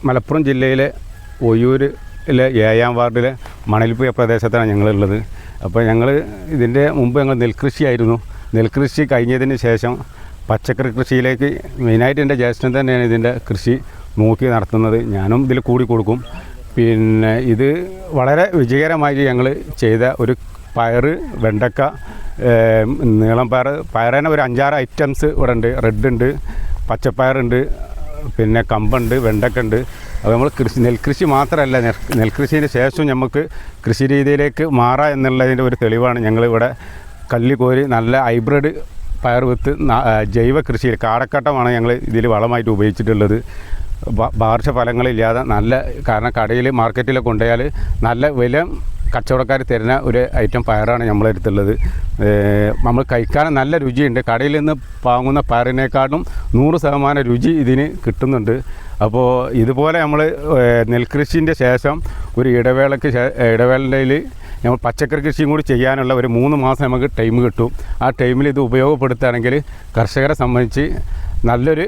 മലപ്പുറം ജില്ലയിലെ ഒയ്യൂരിലെ 7-ാം വാർഡിലെ മണൽപ്പുഴ പ്രദേശത്താണ് ഞങ്ങളുള്ളത്. അപ്പോൾ ഞങ്ങൾ ഇതിൻ്റെ മുമ്പ് ഞങ്ങൾ നെൽകൃഷിയായിരുന്നു. നെൽകൃഷി കഴിഞ്ഞതിന് ശേഷം പച്ചക്കറി കൃഷിയിലേക്ക് മെയിനായിട്ട് എൻ്റെ ജ്യേഷ്ഠൻ തന്നെയാണ് ഇതിൻ്റെ കൃഷി നോക്കി നടത്തുന്നത്. ഞാനും ഇതിൽ കൂടി കൊടുക്കും. പിന്നെ ഇത് വളരെ വിജയകരമായി ഞങ്ങൾ ചെയ്ത ഒരു പയർ, വെണ്ടക്ക, നീളം പയറേനെ ഒരു 5-6 ഐറ്റംസ് ഇവിടെ ഉണ്ട്. റെഡ് ഉണ്ട്, പച്ചപ്പയറുണ്ട്, പിന്നെ കമ്പുണ്ട്, വെണ്ടക്ക ഉണ്ട്. അപ്പോൾ നമ്മൾ നെൽകൃഷി മാത്രമല്ല, നെൽകൃഷിന് ശേഷം നമുക്ക് കൃഷി രീതിയിലേക്ക് മാറാം എന്നുള്ളതിൻ്റെ ഒരു തെളിവാണ് ഞങ്ങളിവിടെ കല്ലിക്കോരി നല്ല ഹൈബ്രിഡ് പയർ വിത്ത് ജൈവ കൃഷിയിൽ കാടക്കട്ടമാണ് ഞങ്ങൾ ഇതിൽ വളമായിട്ട് ഉപയോഗിച്ചിട്ടുള്ളത്. പാർശ്വഫലങ്ങളില്ലാതെ നല്ല, കാരണം കടയിൽ മാർക്കറ്റിലൊക്കെ കൊണ്ടുപോയാൽ നല്ല വില കച്ചവടക്കാർ തരുന്ന ഒരു ഐറ്റം പയറാണ് നമ്മളെടുത്തുള്ളത്. നമ്മൾ കഴിക്കാൻ നല്ല രുചിയുണ്ട്. കടയിൽ നിന്ന് വാങ്ങുന്ന പയറിനേക്കാളും 100% രുചി ഇതിന് കിട്ടുന്നുണ്ട്. അപ്പോൾ ഇതുപോലെ നമ്മൾ നെൽകൃഷിൻ്റെ ശേഷം ഒരു ഇടവേളയിൽ നമ്മൾ പച്ചക്കറി കൃഷിയും കൂടി ചെയ്യാനുള്ള ഒരു 3 മാസം നമുക്ക് ടൈം കിട്ടും. ആ ടൈമിൽ ഇത് ഉപയോഗപ്പെടുത്തുകയാണെങ്കിൽ കർഷകരെ സംബന്ധിച്ച് നല്ലൊരു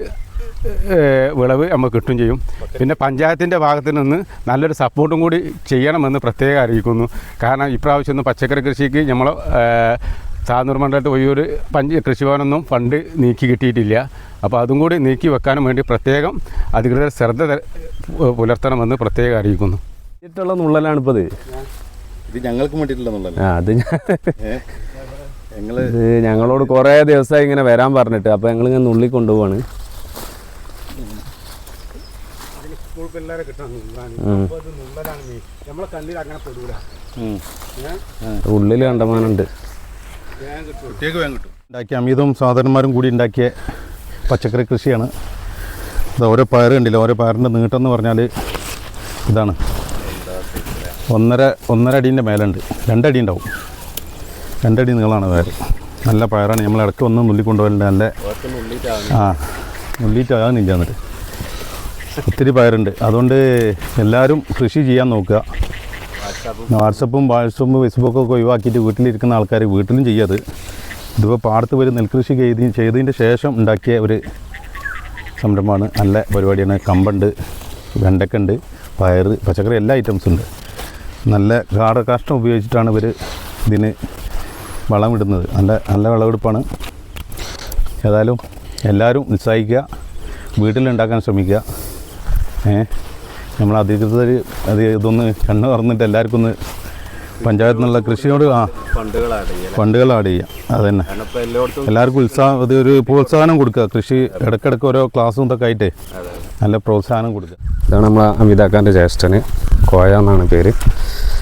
വിളവ് നമുക്ക് കിട്ടും ചെയ്യും. പിന്നെ പഞ്ചായത്തിൻ്റെ ഭാഗത്ത് നിന്ന് നല്ലൊരു സപ്പോർട്ടും കൂടി ചെയ്യണമെന്ന് പ്രത്യേകം അറിയിക്കുന്നു. കാരണം ഇപ്രാവശ്യം ഒന്നും പച്ചക്കറി കൃഷിക്ക് നമ്മൾ താന്നൂർ മണ്ഡലത്തിൽ ഒയ്യൂർ കൃഷിഭവനൊന്നും ഫണ്ട് നീക്കി കിട്ടിയിട്ടില്ല. അപ്പോൾ അതും കൂടി നീക്കി വെക്കാനും വേണ്ടി പ്രത്യേകം അധികൃതർ ശ്രദ്ധ പുലർത്തണമെന്ന് പ്രത്യേകം അറിയിക്കുന്നു. ുള്ള നുള്ളലാണിപ്പോൾ ഇത് ഞങ്ങൾക്ക് വേണ്ടിയിട്ടുള്ള അത് ഞങ്ങളോട് കുറേ ദിവസമായി ഇങ്ങനെ വരാൻ പറഞ്ഞിട്ട്, അപ്പോൾ ഞങ്ങളിങ്ങനെ നുള്ളി കൊണ്ടുപോവാണ്. ഉള്ളിൽ കണ്ടമാനുണ്ട്. ഉണ്ടാക്കിയ അമിതവും സഹോദരന്മാരും കൂടി ഉണ്ടാക്കിയ പച്ചക്കറി കൃഷിയാണ്. ഇത് ഓരോ പയർ കണ്ടില്ല, ഓരോ പയറിൻ്റെ നീട്ടം എന്ന് പറഞ്ഞാൽ ഇതാണ് 1.5 അടീൻ്റെ മേലുണ്ട്. 2 അടി ഉണ്ടാവും. 2 അടി നീളമാണ് പയർ. നല്ല പയറാണ്. നമ്മൾ ഇടയ്ക്ക് ഒന്ന് നുള്ളിക്കൊണ്ടുപോകലുണ്ട്. നല്ല നുള്ളിയിട്ടാകുന്നില്ല. എന്നിട്ട് ഒത്തിരി പയറുണ്ട്. അതുകൊണ്ട് എല്ലാവരും കൃഷി ചെയ്യാൻ നോക്കുക. വാട്സപ്പും ഫേസ്ബുക്കൊക്കെ ഒഴിവാക്കിയിട്ട് വീട്ടിലിരിക്കുന്ന ആൾക്കാർ വീട്ടിലും ചെയ്യാത്. ഇതിപ്പോൾ പാടത്ത് വരെ നെൽകൃഷി ചെയ്തതിൻ്റെ ശേഷം ഉണ്ടാക്കിയ ഒരു സംരംഭമാണ്. നല്ല പരിപാടിയാണ്. കമ്പുണ്ട്, വെണ്ടക്കുണ്ട്, പയർ, പച്ചക്കറി എല്ലാ ഐറ്റംസും ഉണ്ട്. നല്ല കാഷ്ടം ഉപയോഗിച്ചിട്ടാണ് ഇവർ ഇതിന് വളമിടുന്നത്. നല്ല വിളവെടുപ്പാണ്. ഏതായാലും എല്ലാവരും ഉത്സാഹിക്കുക, വീട്ടിലുണ്ടാക്കാൻ ശ്രമിക്കുക. നമ്മൾ അധികൃതർ ഇതൊന്ന് കണ്ണ് തുറന്നിട്ട് എല്ലാവർക്കും ഒന്ന് പഞ്ചായത്തിൽ നിന്നുള്ള കൃഷിയോട് ഫണ്ടുകൾ ആഡ് ചെയ്യുക. അത് തന്നെ എല്ലാവർക്കും ഒരു പ്രോത്സാഹനം കൊടുക്കുക. കൃഷി ഇടയ്ക്കിടയ്ക്ക് ഓരോ ക്ലാസ്സും ഇതൊക്കെ ആയിട്ട് നല്ല പ്രോത്സാഹനം കൊടുക്കുക. ഇതാണ് നമ്മളെ അമിതാക്കാൻ്റെ ജ്യേഷ്ഠന്, കോയ എന്നാണ് പേര്.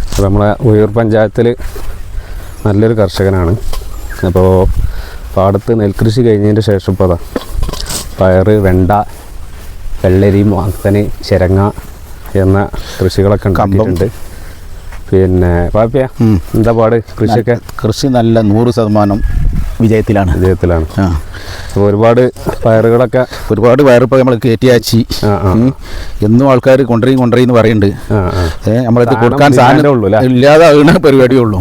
അപ്പോൾ നമ്മളെ ഉയർ പഞ്ചായത്തിൽ നല്ലൊരു കർഷകനാണ്. അപ്പോൾ പാടത്ത് നെൽകൃഷി കഴിഞ്ഞതിൻ്റെ ശേഷം ഇപ്പോൾ അതാ പയർ, വെണ്ട, വെള്ളരി, മത്തന്, ചിരങ്ങ എന്ന കൃഷികളൊക്കെ ഉണ്ടാക്കിയിട്ടുണ്ട്. പിന്നെ പാപ്പിയ എന്താ പാട്? കൃഷി നല്ല 100% വിജയത്തിലാണ്. അപ്പോൾ ഒരുപാട് പയറുകളൊക്കെ പയറിപ്പോൾ നമ്മൾ കയറ്റിയാച്ചി എന്നും ആൾക്കാർ കൊണ്ടുവരീന്ന് പറയുന്നുണ്ട്. നമ്മളത് കൊടുക്കാൻ സാധനം ഇല്ലാതാകുന്ന പരിപാടിയേ ഉള്ളൂ.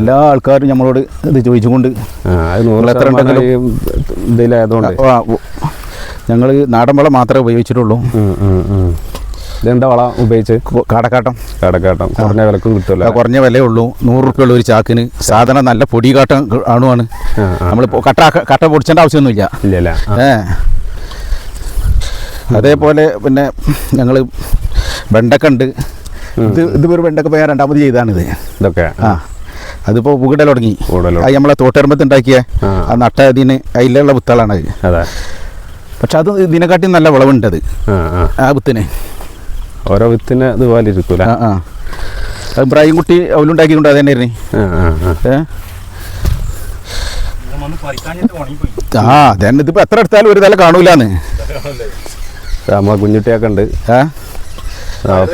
എല്ലാ ആൾക്കാരും നമ്മളോട് ഇത് ചോദിച്ചുകൊണ്ട് എത്ര ഉണ്ടെങ്കിലും ഞങ്ങൾ നാടൻ വളം മാത്രമേ ഉപയോഗിച്ചിട്ടുള്ളൂ. ഇതെന്താ വളം ഉപയോഗിച്ച്? കാടക്കാട്ടം കുറഞ്ഞ വിലക്കും കിട്ടുമല്ലോ. കുറഞ്ഞ വിലയുള്ളൂ. 100 രൂപയുള്ള ഒരു ചാക്കിന്. സാധനം നല്ല പൊടികാട്ടം ആണ്. നമ്മളിപ്പോൾ കട്ട പൊടിച്ചേണ്ട ആവശ്യമൊന്നുമില്ല. അതേപോലെ പിന്നെ ഞങ്ങൾ വെണ്ടക്ക ഉണ്ട്. ഇതൊരു വെണ്ടക്ക പോയാൽ 2ാമത് ചെയ്താണിത്. ഇതൊക്കെ അതിപ്പോൾ പൂകിടൽ തുടങ്ങി. അത് നമ്മളെ തോട്ടരമ്പത്ത് ഉണ്ടാക്കിയ ആ നട്ട അതിന് അതിലുള്ള വിത്തുകളാണ് അത്. പക്ഷെ അത് ഇതിനെക്കാട്ടി നല്ല വിളവുണ്ട്. അത് ആ വിത്തിന് ഓരോ വിത്തിന് ഇതുപോലെ ഇരിക്കൂല. ഇബ്രാഹിം കുട്ടി അവലുണ്ടാക്കിക്കൊണ്ട് അത് തന്നെയായിരുന്നു. അതന്നെ. ഇതിപ്പോൾ എത്ര എടുത്താലും ഒരു തല കാണൂലാന്ന്. നമ്മളെ കുഞ്ഞുട്ടിയൊക്കെ ഉണ്ട്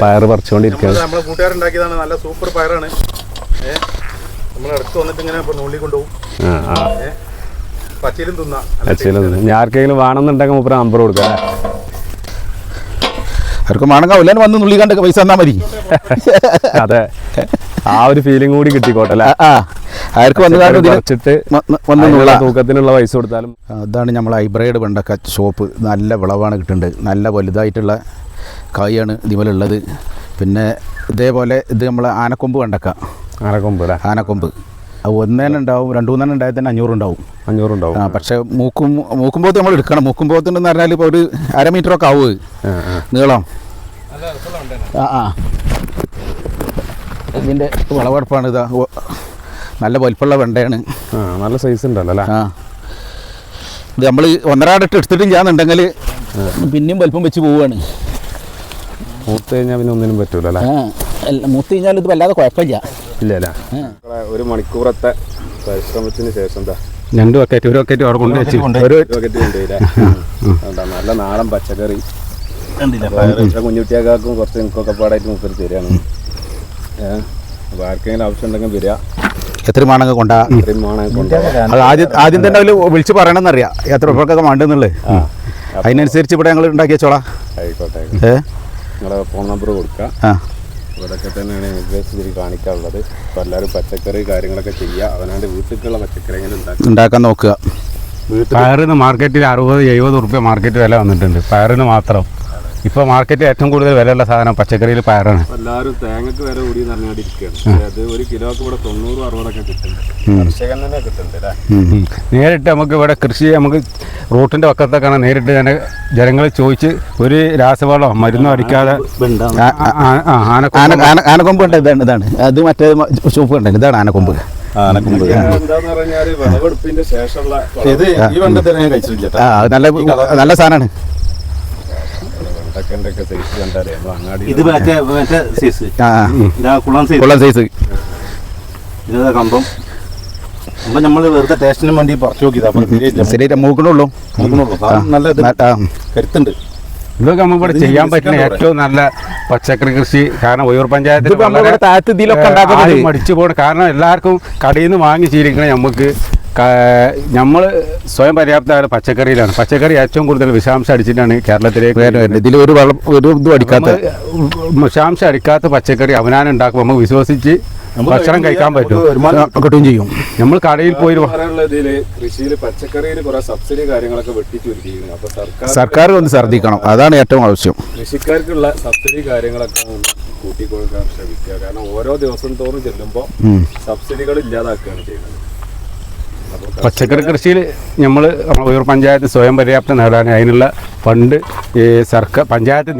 പയർ പറിച്ചുകൊണ്ടിരിക്കുകയാണ്. നമ്മളെ കൂട്ടുകാരുണ്ടാക്കിയതാണ്. നല്ല സൂപ്പർ പയറാണ്. നമ്മൾ അടുത്ത് വന്നിട്ട് ഇങ്ങനെ നുള്ളിക്കൊണ്ടുപോകും. പച്ചയിലും തിന്നാം. ഞാൻ ആർക്കെങ്കിലും വേണമെന്നുണ്ടെങ്കിൽ മൂപ്പര് നമ്പർ കൊടുക്കാം. ആർക്കും വേണമെങ്കിൽ വന്ന് നുള്ളി കണ്ടൊക്കെ പൈസ തന്നാൽ മതി. അതെ, ആ ഒരു ഫീലിംഗ് കൂടി കിട്ടിക്കോട്ടെ. ആർക്ക് വന്നിട്ട് തൂക്കത്തിനുള്ള പൈസ കൊടുത്താലും. അതാണ് നമ്മൾ ഹൈബ്രിഡ് വെണ്ടക്ക ഷോപ്പ്. നല്ല വിളവാണ് കിട്ടുന്നുണ്ട്. നല്ല വലുതായിട്ടുള്ള കായാണ് ഇതിമേലുള്ളത്. പിന്നെ ഇതേപോലെ ഇത് നമ്മൾ ആനക്കൊമ്പ് കണ്ടക്കാം. ആനക്കൊമ്പ് അല്ലേ? ആനക്കൊമ്പ് അത് ഒന്നേനെ ഉണ്ടാവും, 2-3 ഉണ്ടായാൽ തന്നെ 500 ഉണ്ടാവും. 500 ഉണ്ടാവും. പക്ഷേ മൂക്കുമ്പോത്ത് നമ്മൾ എടുക്കണം. മൂക്കുമ്പോത്തുണ്ടെന്ന് പറഞ്ഞാൽ ഇപ്പോൾ ഒരു 1/2 മീറ്ററൊക്കെ ആവും നീളം. ഇതിൻ്റെ വിളവെടുപ്പാണ്. ഇതാ നല്ല വലിപ്പമുള്ള വെണ്ടയാണ്. നല്ല സൈസ് ഉണ്ടല്ലോ അല്ലേ? ഇത് നമ്മൾ 1.5 ഇട്ട് എടുത്തിട്ടും ചെയ്യാന്നുണ്ടെങ്കിൽ പിന്നെയും വലിപ്പം വെച്ച് പോവുകയാണ്. മൂത്ത് കഴിഞ്ഞാൽ പിന്നെ ഒന്നിനും പറ്റൂല അല്ലേ? മൂത്ത് കഴിഞ്ഞാൽ ഇത് വല്ലാതെ കുഴപ്പമില്ല. ഇല്ല അല്ലേ? 1 മണിക്കൂറത്തെ പരിശ്രമത്തിന് ശേഷം എന്താ 2 ബക്കറ്റ് 1 ബക്കറ്റ് അവിടെ കൊണ്ട് വെച്ച് ഒരു ബക്കറ്റ് കൊണ്ടുപോയില്ലേ? നല്ല നാടൻ പച്ചക്കറി കുഞ്ഞുട്ടിയാക്കും കുറച്ച് എനിക്കൊക്കെ പാടായിട്ട് മുപ്പര് തരികയാണ്. അപ്പോൾ ആർക്കെങ്കിലും ആവശ്യം ഉണ്ടെങ്കിൽ വരിക. എത്ര മാണങ്ങ് കൊണ്ടാ അത് ആദ്യം തന്നെ അതിൽ വിളിച്ച് പറയണമെന്നറിയാം എത്ര ഉറപ്പൊക്കെ വേണ്ടെന്നുള്ളത്. അതിനനുസരിച്ച് ഇവിടെ ഞങ്ങൾ ഉണ്ടാക്കി വെച്ചോളാം. ആയിക്കോട്ടെ, നിങ്ങളെ ഫോൺ നമ്പർ കൊടുക്കുക. ഇവിടെയൊക്കെ തന്നെയാണ് എനിക്ക് കാണിക്കാനുള്ളത്. അപ്പോൾ എല്ലാവരും പച്ചക്കറി കാര്യങ്ങളൊക്കെ ചെയ്യുക. അവനാണ്ട് വീട്ടിലേക്കുള്ള പച്ചക്കറി എങ്ങനെ ഉണ്ടാക്കാൻ നോക്കുക. പയറിന് മാർക്കറ്റിൽ 60-70 ഉറുപ്പ്യ മാർക്കറ്റ് വില വന്നിട്ടുണ്ട് പയറിന് മാത്രം. ഇപ്പോൾ മാർക്കറ്റിൽ ഏറ്റവും കൂടുതൽ വിലയുള്ള സാധനം പച്ചക്കറിയിൽ പയറാണ്. എല്ലാവരും തേങ്ങക്ക് വില കൂടി പറഞ്ഞുകൊണ്ടിരിക്കുകയാണ്. അത് 1 കിലോക്ക് ഇവിടെ 90-60 കിട്ടുന്നുണ്ട്. കർഷകൻ തന്നെ കിട്ടുന്നുണ്ട് അല്ലേ? നേരിട്ട് നമുക്ക് ഇവിടെ കൃഷി നമുക്ക് റൂട്ടിൻ്റെ പക്കത്തൊക്കെയാണ് നേരിട്ട് ജനങ്ങൾ ചോദിച്ച് ഒരു രാസവളമോ മരുന്നോ അടിക്കാതെ ആനക്കൊമ്പ് ഉണ്ട്. ഇതാണ് അത് മറ്റേ ചുവപ്പ് ഉണ്ടല്ലോ, ഇതാണ് ആനക്കൊമ്പ്. എന്താന്ന് പറഞ്ഞാല് വിളവെടുപ്പിന്റെ ശേഷമുള്ള നല്ല സാധനമാണ്. ഇത് മറ്റേ സൈസ് കുളം സൈസ് ഇതാ കമ്പം. അപ്പം നമ്മൾ വെറുതെ ടേസ്റ്റിനും വേണ്ടി പറിച്ചു നോക്കിയതാ. ശരിയായിട്ട് മൂക്കണുള്ളൂ. നല്ല കരുത്തുണ്ട്. ഇതൊക്കെ നമുക്ക് ഇവിടെ ചെയ്യാൻ പറ്റുന്ന ഏറ്റവും നല്ല പച്ചക്കറി കൃഷി. കാരണം ഒയൂർ പഞ്ചായത്തിൽ മടിച്ചു പോകണം. കാരണം എല്ലാവർക്കും കടയിൽ നിന്ന് വാങ്ങിച്ചിരിക്കണേ നമുക്ക് നമ്മൾ സ്വയം പര്യാപ്തമായ പച്ചക്കറിയിലാണ്. പച്ചക്കറി ഏറ്റവും കൂടുതൽ വിഷാംശം അടിച്ചിട്ടാണ് കേരളത്തിലേക്ക്. ഇതിൽ ഒരു ഇതും അടിക്കാത്ത വിഷാംശം അടിക്കാത്ത പച്ചക്കറി അവനാണ് ഉണ്ടാക്കും. നമുക്ക് വിശ്വസിച്ച് ഭക്ഷണം കഴിക്കാൻ പറ്റും, കിട്ടുകയും ചെയ്യും. നമ്മൾ കടയിൽ പോയി കൃഷിയിൽ പച്ചക്കറിയിൽ കുറെ സബ്സിഡി കാര്യങ്ങളൊക്കെ വെട്ടിച്ചുരുക്കിയിരുന്നു. അപ്പോൾ സർക്കാർ ഒന്ന് ശ്രദ്ധിക്കണം, അതാണ് ഏറ്റവും ആവശ്യം. കൃഷിക്കാർക്കുള്ള സബ്സിഡി കാര്യങ്ങളൊക്കെ കൂട്ടിക്കൊടുക്കാൻ ശ്രമിക്കുക. കാരണം ഓരോ ദിവസം തോറും ചെല്ലുമ്പോൾ സബ്സിഡികൾ ഇല്ലാതാക്കുകയാണ് ചെയ്യുന്നത്. പച്ചക്കറി കൃഷിയിൽ നമ്മൾ ഒയൂർ പഞ്ചായത്ത് സ്വയം പര്യാപ്തം നേടാൻ അതിനുള്ള ഫണ്ട് സർക്കാർ പഞ്ചായത്ത്